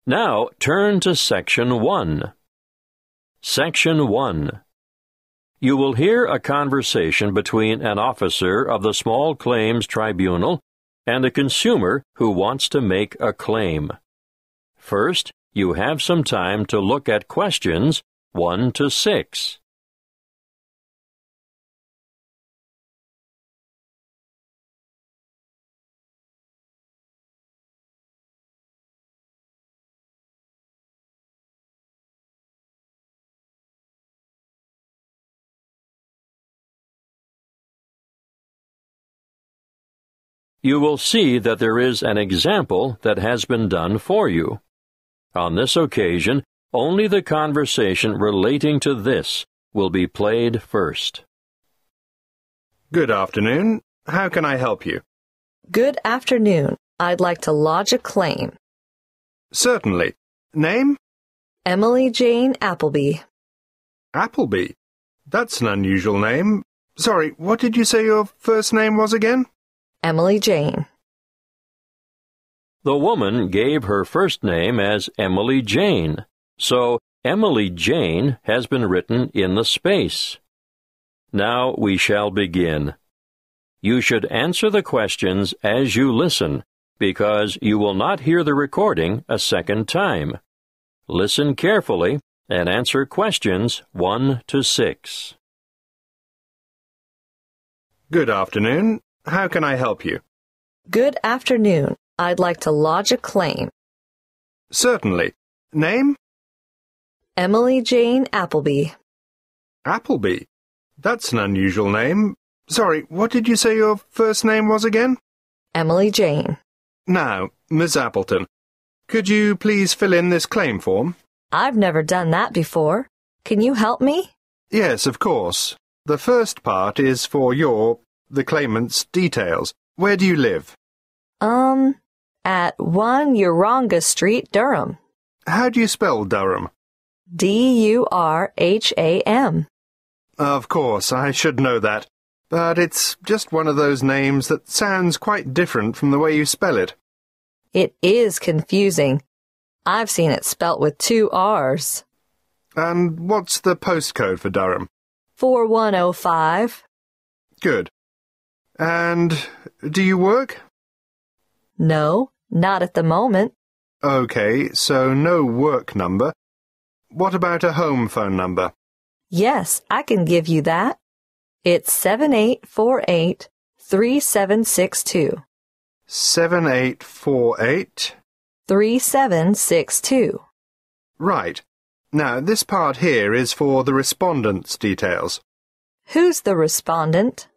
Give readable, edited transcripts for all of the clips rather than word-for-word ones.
Now turn to Section 1. Section 1. You will hear a conversation between an officer of the Small Claims Tribunal and a consumer who wants to make a claim. First, you have some time to look at questions 1 to 6. You will see that there is an example that has been done for you. On this occasion, only the conversation relating to this will be played first. Good afternoon. How can I help you? Good afternoon. I'd like to lodge a claim. Certainly. Name? Emily Jane Appleby. Appleby. That's an unusual name. Sorry, what did you say your first name was again? Emily Jane. The woman gave her first name as Emily Jane, so Emily Jane has been written in the space. Now we shall begin. You should answer the questions as you listen, because you will not hear the recording a second time. Listen carefully and answer questions 1 to 6. Good afternoon. How can I help you? Good afternoon. I'd like to lodge a claim. Certainly. Name? Emily Jane Appleby. Appleby. That's an unusual name. Sorry, what did you say your first name was again? Emily Jane. Now, Miss Appleton, could you please fill in this claim form? I've never done that before. Can you help me? Yes, of course. The first part is for the claimant's details. Where do you live? At 1 Uranga Street, Durham. How do you spell Durham? Durham. Of course, I should know that. But it's just one of those names that sounds quite different from the way you spell it. It is confusing. I've seen it spelt with 2 R's. And what's the postcode for Durham? 4105. Good. And do you work? No, not at the moment. Okay, so no work number. What about a home phone number? Yes, I can give you that. It's 7848-3762. 7848? 3762. Right. Now, this part here is for the respondent's details. Who's the respondent?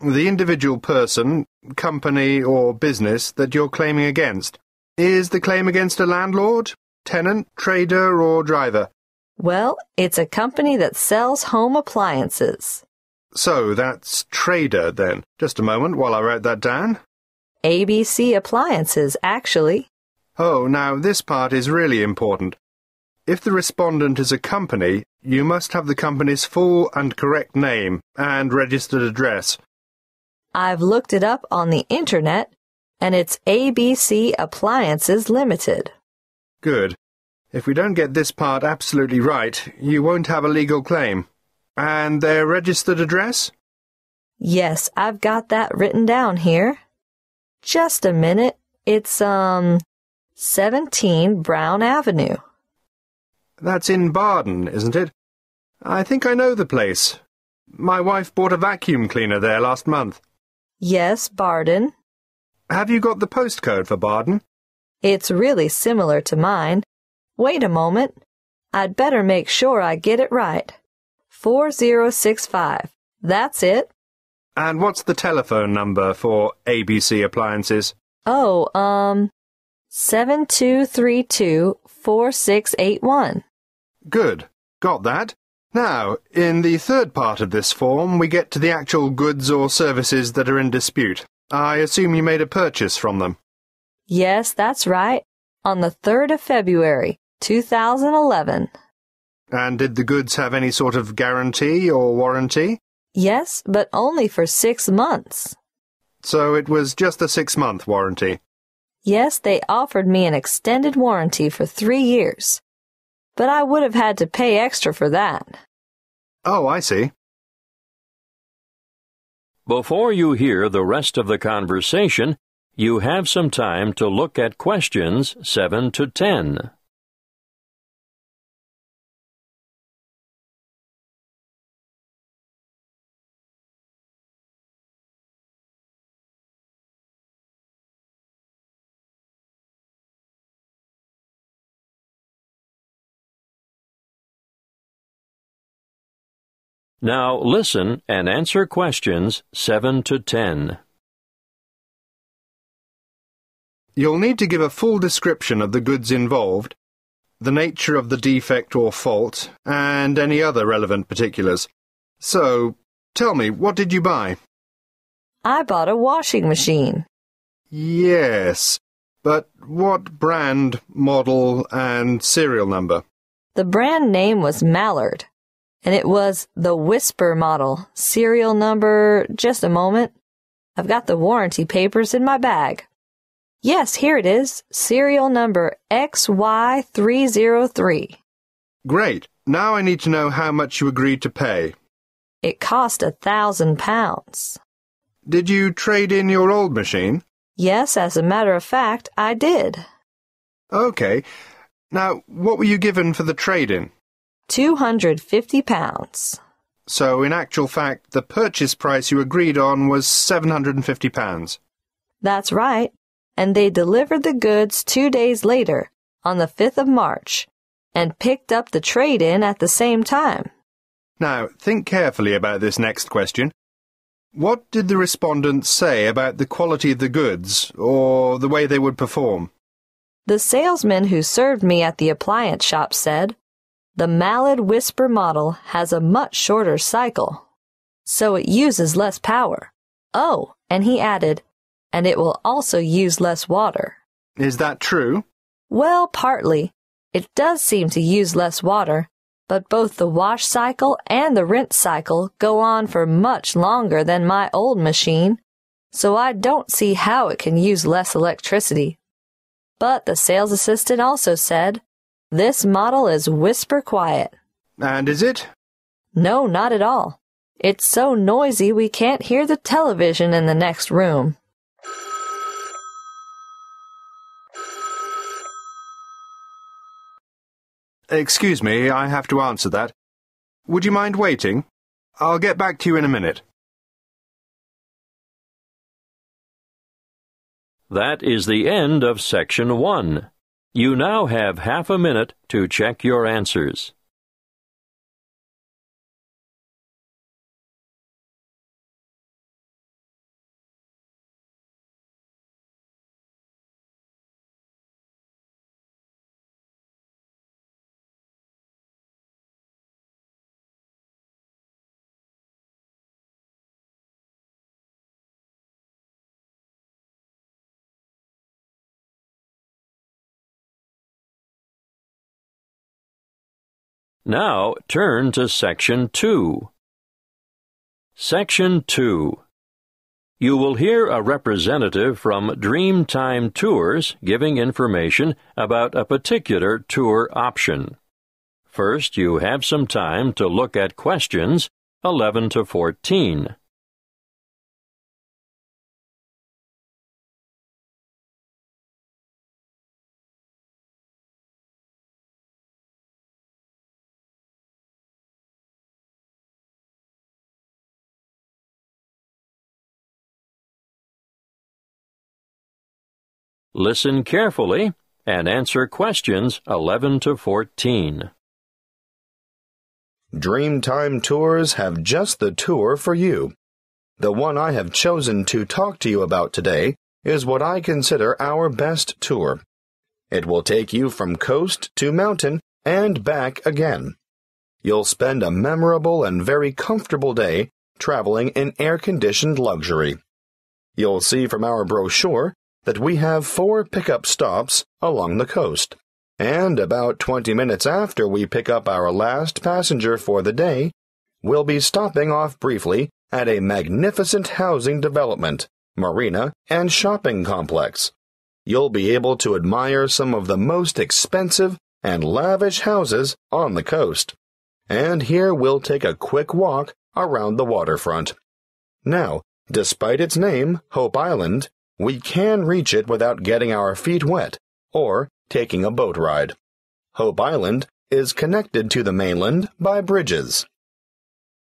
The individual person, company, or business that you're claiming against. Is the claim against a landlord, tenant, trader, or driver? Well, it's a company that sells home appliances. So that's trader, then. Just a moment while I write that down. ABC Appliances, actually. Oh, now this part is really important. If the respondent is a company, you must have the company's full and correct name and registered address. I've looked it up on the internet, and it's ABC Appliances Limited. Good. If we don't get this part absolutely right, you won't have a legal claim. And their registered address? Yes, I've got that written down here. Just a minute. It's, 17 Brown Avenue. That's in Barden, isn't it? I think I know the place. My wife bought a vacuum cleaner there last month. Yes, Barden. Have you got the postcode for Barden? It's really similar to mine. Wait a moment. I'd better make sure I get it right. 4065. That's it. And what's the telephone number for ABC Appliances? Oh, 7232-4681. Good. Got that. Now, in the third part of this form, we get to the actual goods or services that are in dispute. I assume you made a purchase from them. Yes, that's right. On the 3rd of February, 2011. And did the goods have any sort of guarantee or warranty? Yes, but only for 6 months. So it was just a 6-month warranty? Yes, they offered me an extended warranty for 3 years, but I would have had to pay extra for that. Oh, I see. Before you hear the rest of the conversation, you have some time to look at questions 7 to 10. Now listen and answer questions 7 to 10. You'll need to give a full description of the goods involved, the nature of the defect or fault, and any other relevant particulars. So, tell me, what did you buy? I bought a washing machine. Yes, but what brand, model, and serial number? The brand name was Mallard, and it was the Whisper model. Serial number, just a moment. I've got the warranty papers in my bag. Yes, here it is. Serial number XY303. Great. Now I need to know how much you agreed to pay. It cost £1,000. Did you trade in your old machine? Yes, as a matter of fact, I did. Okay. Now, what were you given for the trade-in? £250. So, in actual fact, the purchase price you agreed on was £750. That's right. And they delivered the goods 2 days later, on the 5th of March, and picked up the trade-in at the same time. Now, think carefully about this next question. What did the respondents say about the quality of the goods, or the way they would perform? The salesman who served me at the appliance shop said, "The Mallard Whisper model has a much shorter cycle, so it uses less power. Oh," and he added, "and it will also use less water." Is that true? Well, partly. It does seem to use less water, but both the wash cycle and the rinse cycle go on for much longer than my old machine, so I don't see how it can use less electricity. But the sales assistant also said, "This model is whisper quiet." And is it? No, not at all. It's so noisy we can't hear the television in the next room. Excuse me, I have to answer that. Would you mind waiting? I'll get back to you in a minute. That is the end of Section 1. You now have half a minute to check your answers. Now turn to Section 2. Section 2. You will hear a representative from Dreamtime Tours giving information about a particular tour option. First, you have some time to look at questions 11 to 14. Listen carefully and answer questions 11 to 14. Dreamtime Tours have just the tour for you. The one I have chosen to talk to you about today is what I consider our best tour. It will take you from coast to mountain and back again. You'll spend a memorable and very comfortable day traveling in air-conditioned luxury. You'll see from our brochure that we have 4 pickup stops along the coast, and about 20 minutes after we pick up our last passenger for the day, we'll be stopping off briefly at a magnificent housing development, marina, and shopping complex. you'll be able to admire some of the most expensive and lavish houses on the coast. And here we'll take a quick walk around the waterfront. Now, despite its name, Hope Island, we can reach it without getting our feet wet or taking a boat ride. Hope Island is connected to the mainland by bridges.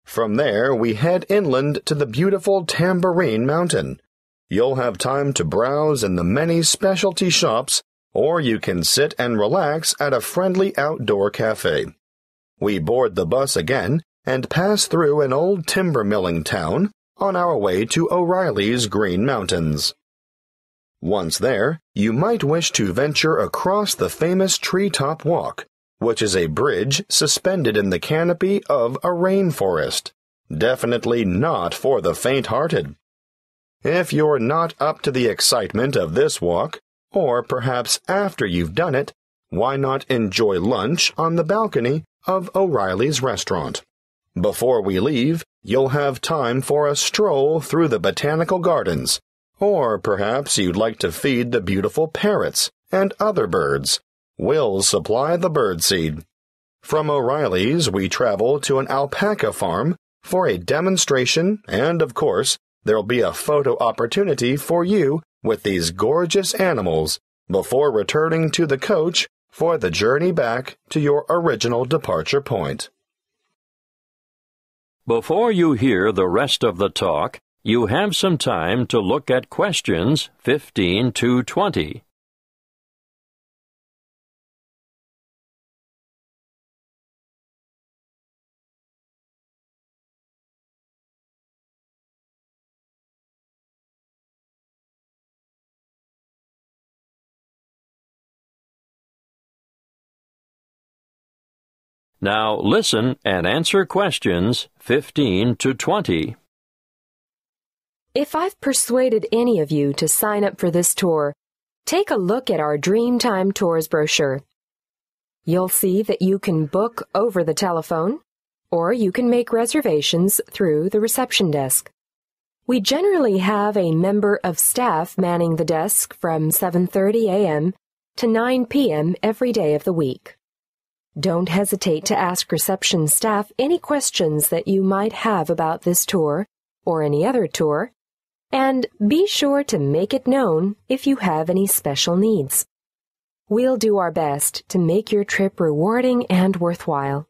From there, we head inland to the beautiful Tambourine Mountain. You'll have time to browse in the many specialty shops, or you can sit and relax at a friendly outdoor cafe. We board the bus again and pass through an old timber milling town on our way to O'Reilly's Green Mountains. Once there, you might wish to venture across the famous Treetop Walk, which is a bridge suspended in the canopy of a rainforest. Definitely not for the faint-hearted. If you're not up to the excitement of this walk, or perhaps after you've done it, why not enjoy lunch on the balcony of O'Reilly's restaurant? Before we leave, you'll have time for a stroll through the botanical gardens, or perhaps you'd like to feed the beautiful parrots and other birds. We'll supply the birdseed. From O'Reilly's, we travel to an alpaca farm for a demonstration, and of course, there'll be a photo opportunity for you with these gorgeous animals before returning to the coach for the journey back to your original departure point. Before you hear the rest of the talk, you have some time to look at questions 15 to 20. Now listen and answer questions 15 to 20. If I've persuaded any of you to sign up for this tour, take a look at our Dreamtime Tours brochure. You'll see that you can book over the telephone, or you can make reservations through the reception desk. We generally have a member of staff manning the desk from 7:30 a.m. to 9 p.m. every day of the week. Don't hesitate to ask reception staff any questions that you might have about this tour or any other tour, and be sure to make it known if you have any special needs. We'll do our best to make your trip rewarding and worthwhile.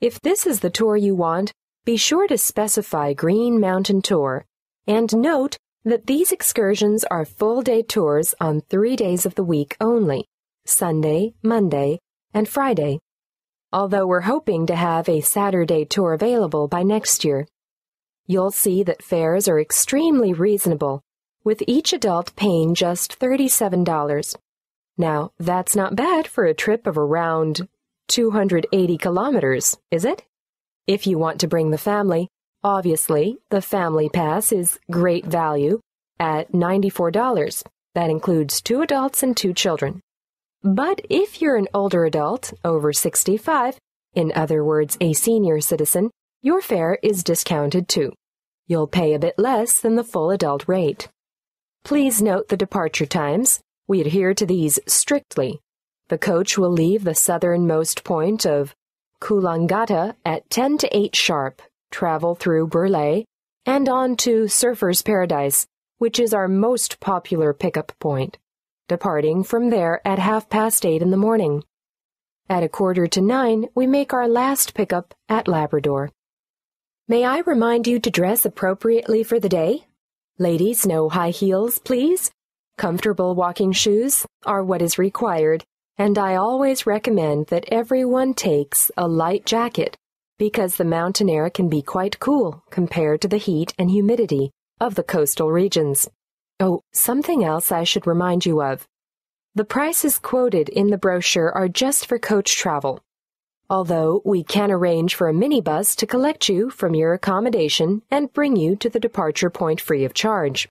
If this is the tour you want, be sure to specify Green Mountain Tour, and note that these excursions are full-day tours on 3 days of the week only, Sunday, Monday, and Friday, although we're hoping to have a Saturday tour available by next year. You'll see that fares are extremely reasonable, with each adult paying just $37. Now, that's not bad for a trip of around 280 kilometers, is it? If you want to bring the family, obviously, the Family Pass is great value at $94. That includes 2 adults and 2 children. But if you're an older adult, over 65, in other words, a senior citizen, your fare is discounted too. You'll pay a bit less than the full adult rate. Please note the departure times. We adhere to these strictly. The coach will leave the southernmost point of Coolangatta at 10 to 8 sharp, travel through Burleigh, and on to Surfer's Paradise, which is our most popular pickup point, departing from there at 8:30 in the morning. At 8:45, we make our last pickup at Labrador. May I remind you to dress appropriately for the day? Ladies, no high heels, please. Comfortable walking shoes are what is required, and I always recommend that everyone takes a light jacket because the mountain air can be quite cool compared to the heat and humidity of the coastal regions. Oh, something else I should remind you of. The prices quoted in the brochure are just for coach travel, although we can arrange for a minibus to collect you from your accommodation and bring you to the departure point free of charge.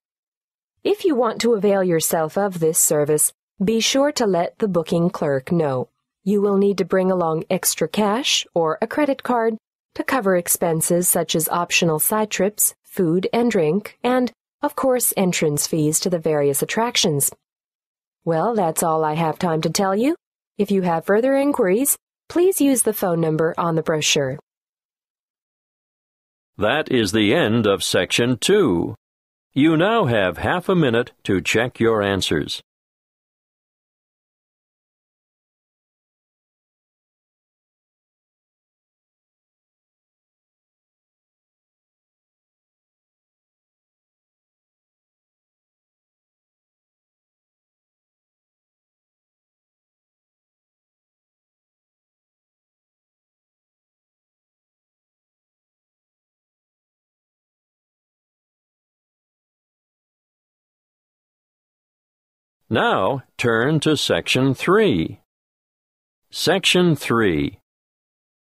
If you want to avail yourself of this service, be sure to let the booking clerk know. You will need to bring along extra cash or a credit card to cover expenses such as optional side trips, food and drink, and, of course, entrance fees to the various attractions. Well, that's all I have time to tell you. If you have further inquiries, please use the phone number on the brochure. That is the end of Section 2. You now have half a minute to check your answers. Now, turn to Section 3. Section 3.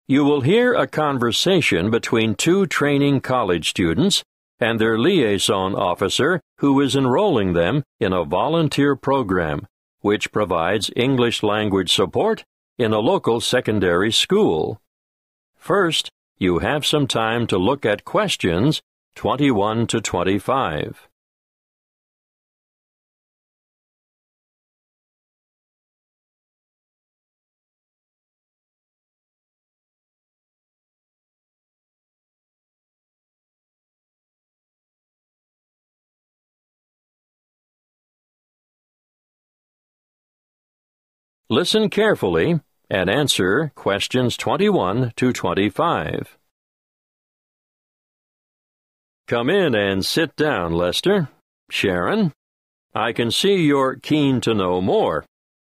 You will hear a conversation between two training college students and their liaison officer who is enrolling them in a volunteer program which provides English language support in a local secondary school. First, you have some time to look at questions 21 to 25. Listen carefully and answer questions 21 to 25. Come in and sit down, Lester. Sharon, I can see you're keen to know more.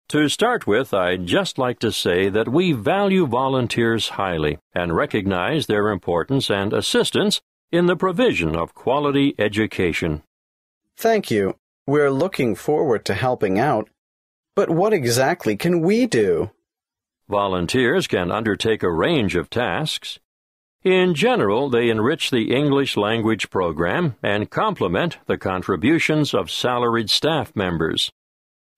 To start with, I'd just like to say that we value volunteers highly and recognize their importance and assistance in the provision of quality education. Thank you. We're looking forward to helping out. But what exactly can we do? Volunteers can undertake a range of tasks. In general, they enrich the English language program and complement the contributions of salaried staff members.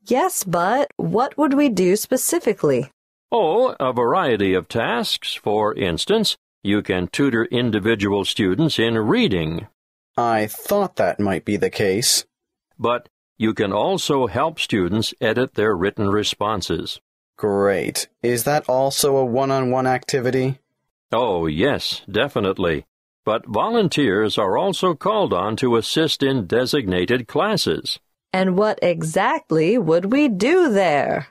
Yes, but what would we do specifically? Oh, a variety of tasks. For instance, you can tutor individual students in reading. I thought that might be the case. But you can also help students edit their written responses. Great. Is that also a one-on-one activity? Oh, yes, definitely. But volunteers are also called on to assist in designated classes. And what exactly would we do there?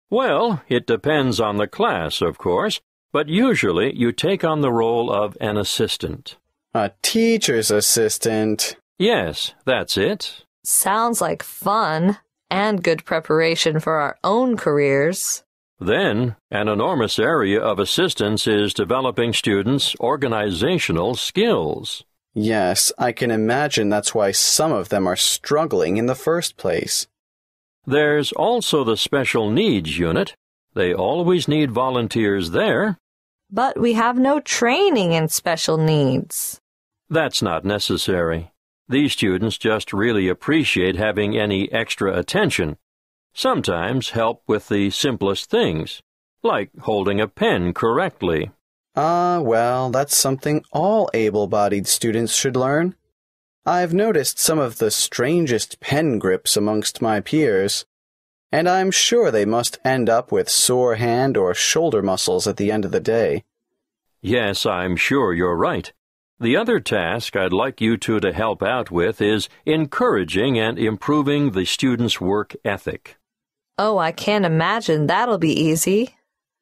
Well, it depends on the class, of course, but usually you take on the role of an assistant. A teacher's assistant? Yes, that's it. Sounds like fun and good preparation for our own careers. Then, an enormous area of assistance is developing students' organizational skills. Yes, I can imagine that's why some of them are struggling in the first place. There's also the special needs unit. They always need volunteers there. But we have no training in special needs. That's not necessary. These students just really appreciate having any extra attention. Sometimes help with the simplest things, like holding a pen correctly. Well, that's something all able-bodied students should learn. I've noticed some of the strangest pen grips amongst my peers, and I'm sure they must end up with sore hand or shoulder muscles at the end of the day. Yes, I'm sure you're right. The other task I'd like you two to help out with is encouraging and improving the students' work ethic. Oh, I can't imagine that'll be easy.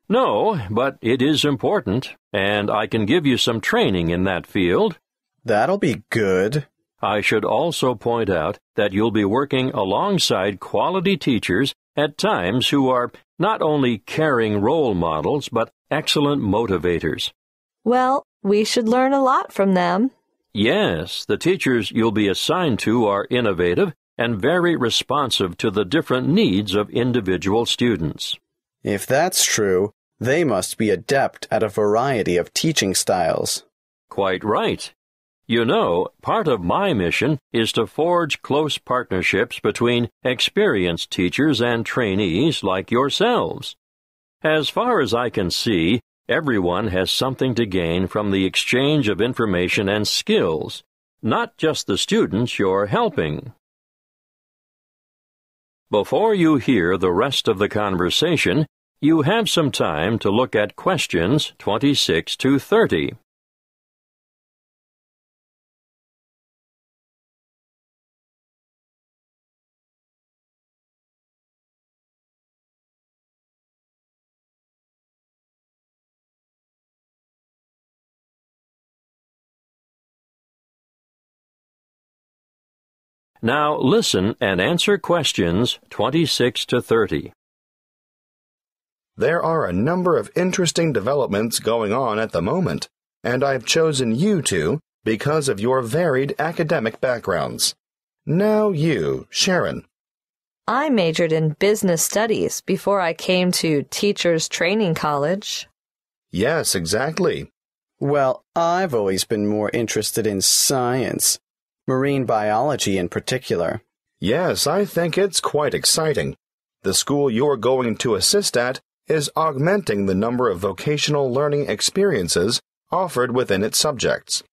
No, but it is important, and I can give you some training in that field. That'll be good. I should also point out that you'll be working alongside quality teachers at times who are not only caring role models, but excellent motivators. Well, we should learn a lot from them. Yes, the teachers you'll be assigned to are innovative and very responsive to the different needs of individual students. If that's true, they must be adept at a variety of teaching styles. Quite right. You know, part of my mission is to forge close partnerships between experienced teachers and trainees like yourselves. As far as I can see, everyone has something to gain from the exchange of information and skills, not just the students you're helping. Before you hear the rest of the conversation, you have some time to look at questions 26 to 30. Now listen and answer questions 26 to 30. There are a number of interesting developments going on at the moment, and I've chosen you two because of your varied academic backgrounds. Now you, Sharon. I majored in business studies before I came to Teachers Training College. Yes, exactly. Well, I've always been more interested in science, marine biology in particular. Yes, I think it's quite exciting. The school you're going to assist at is augmenting the number of vocational learning experiences offered within its subjects.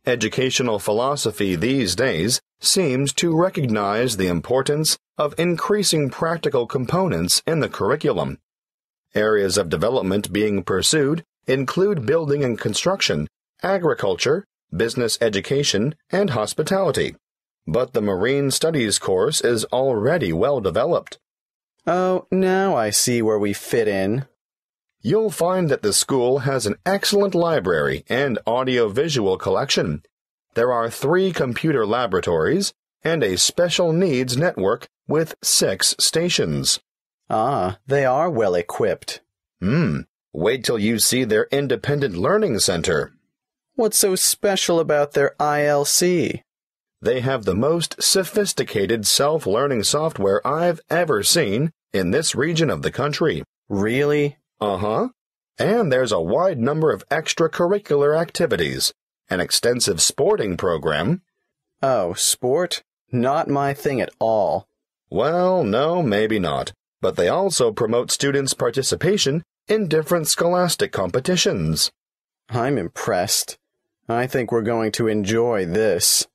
Educational philosophy these days seems to recognize the importance of increasing practical components in the curriculum. Areas of development being pursued include building and construction, agriculture, business education, and hospitality. But the Marine Studies course is already well developed. Oh, now I see where we fit in. You'll find that the school has an excellent library and audio-visual collection. There are 3 computer laboratories and a special needs network with 6 stations. Ah, they are well equipped. Wait till you see their independent learning center. What's so special about their ILC? They have the most sophisticated self-learning software I've ever seen in this region of the country. Really? Uh-huh. And there's a wide number of extracurricular activities, an extensive sporting program. Oh, sport? Not my thing at all. Well, no, maybe not. But they also promote students' participation in different scholastic competitions. I'm impressed. I think we're going to enjoy this.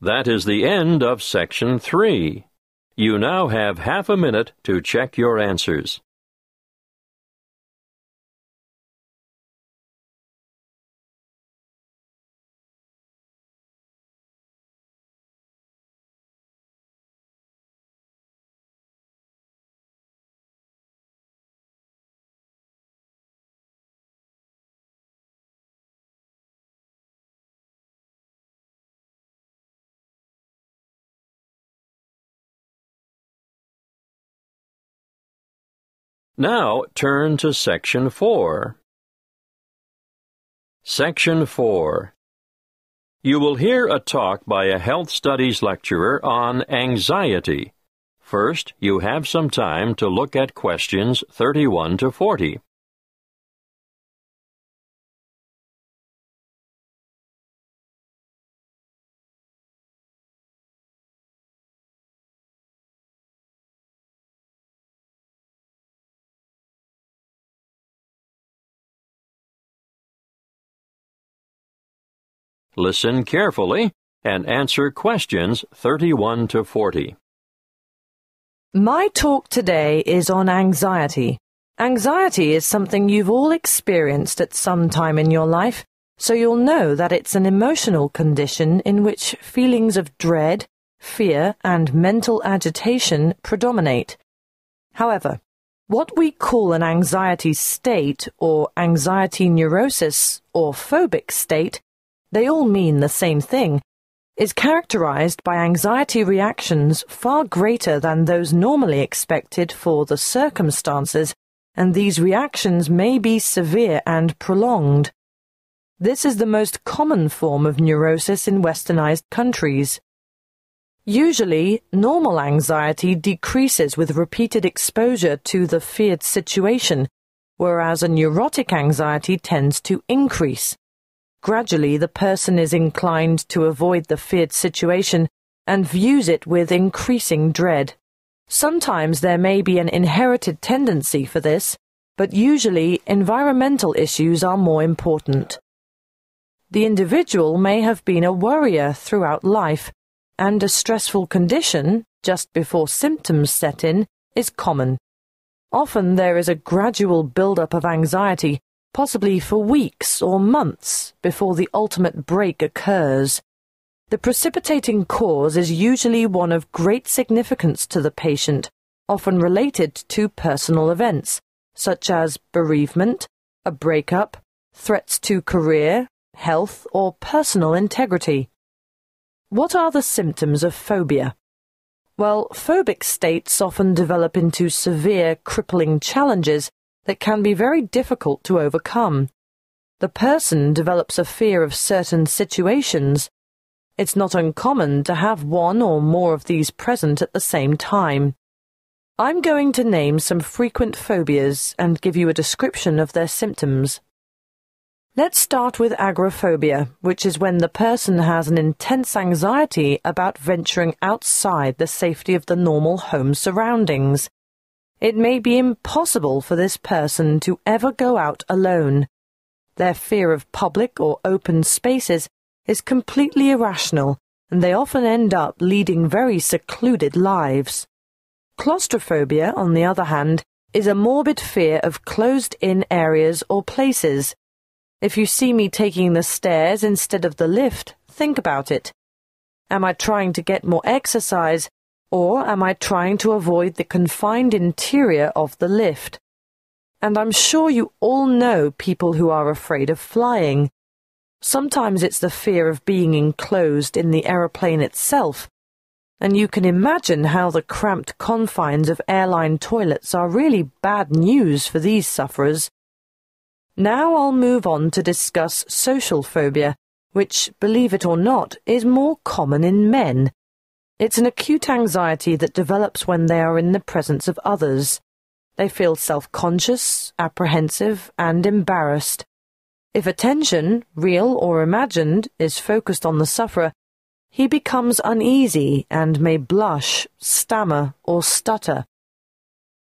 That is the end of Section 3. You now have half a minute to check your answers. Now turn to Section 4. Section 4. You will hear a talk by a health studies lecturer on anxiety. First, you have some time to look at questions 31 to 40. Listen carefully and answer questions 31 to 40. My talk today is on anxiety. Anxiety is something you've all experienced at some time in your life, so you'll know that it's an emotional condition in which feelings of dread, fear, and mental agitation predominate. However, what we call an anxiety state or anxiety neurosis or phobic state, they all mean the same thing, is characterized by anxiety reactions far greater than those normally expected for the circumstances, and these reactions may be severe and prolonged. This is the most common form of neurosis in westernized countries. Usually, normal anxiety decreases with repeated exposure to the feared situation, whereas a neurotic anxiety tends to increase. Gradually, the person is inclined to avoid the feared situation and views it with increasing dread. Sometimes there may be an inherited tendency for this, but usually environmental issues are more important. The individual may have been a worrier throughout life, and a stressful condition, just before symptoms set in, is common. Often there is a gradual build-up of anxiety, possibly for weeks or months, before the ultimate break occurs. The precipitating cause is usually one of great significance to the patient, often related to personal events, such as bereavement, a breakup, threats to career, health, or personal integrity. What are the symptoms of phobia? Well, phobic states often develop into severe, crippling challenges that can be very difficult to overcome. The person develops a fear of certain situations. It's not uncommon to have one or more of these present at the same time. I'm going to name some frequent phobias and give you a description of their symptoms. Let's start with agoraphobia, which is when the person has an intense anxiety about venturing outside the safety of the normal home surroundings. It may be impossible for this person to ever go out alone. Their fear of public or open spaces is completely irrational, and they often end up leading very secluded lives. Claustrophobia, on the other hand, is a morbid fear of closed-in areas or places. If you see me taking the stairs instead of the lift, think about it. Am I trying to get more exercise, or am I trying to avoid the confined interior of the lift? And I'm sure you all know people who are afraid of flying. Sometimes it's the fear of being enclosed in the aeroplane itself, and you can imagine how the cramped confines of airline toilets are really bad news for these sufferers. Now I'll move on to discuss social phobia, which, believe it or not, is more common in men. It's an acute anxiety that develops when they are in the presence of others. They feel self-conscious, apprehensive, and embarrassed. If attention, real or imagined, is focused on the sufferer, he becomes uneasy and may blush, stammer, or stutter.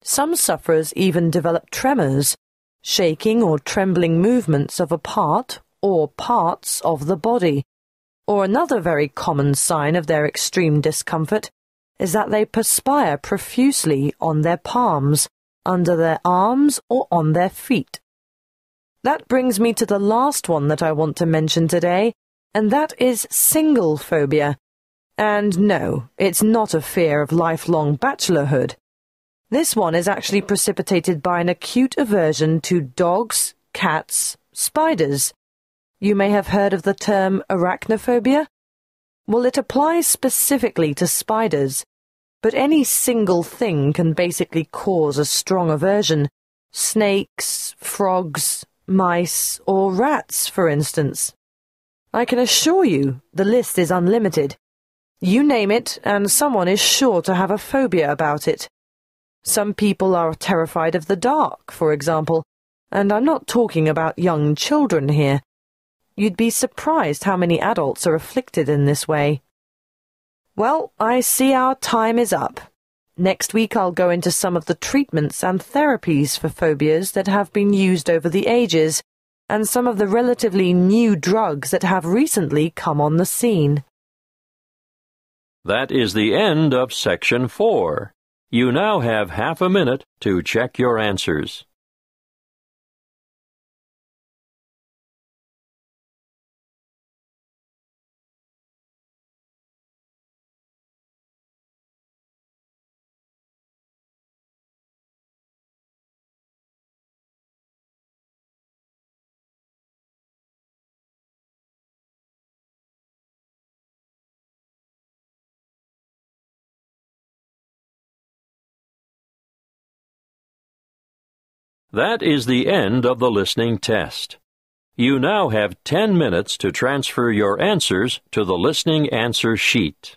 Some sufferers even develop tremors, shaking or trembling movements of a part or parts of the body. Or another very common sign of their extreme discomfort is that they perspire profusely on their palms, under their arms, or on their feet. That brings me to the last one that I want to mention today, and that is single phobia. And no, it's not a fear of lifelong bachelorhood. This one is actually precipitated by an acute aversion to dogs, cats, spiders. You may have heard of the term arachnophobia. Well, it applies specifically to spiders, but any single thing can basically cause a strong aversion. Snakes, frogs, mice, or rats, for instance. I can assure you the list is unlimited. You name it, and someone is sure to have a phobia about it. Some people are terrified of the dark, for example, and I'm not talking about young children here. You'd be surprised how many adults are afflicted in this way. Well, I see our time is up. Next week I'll go into some of the treatments and therapies for phobias that have been used over the ages, and some of the relatively new drugs that have recently come on the scene. That is the end of Section 4. You now have half a minute to check your answers. That is the end of the listening test. You now have 10 minutes to transfer your answers to the listening answer sheet.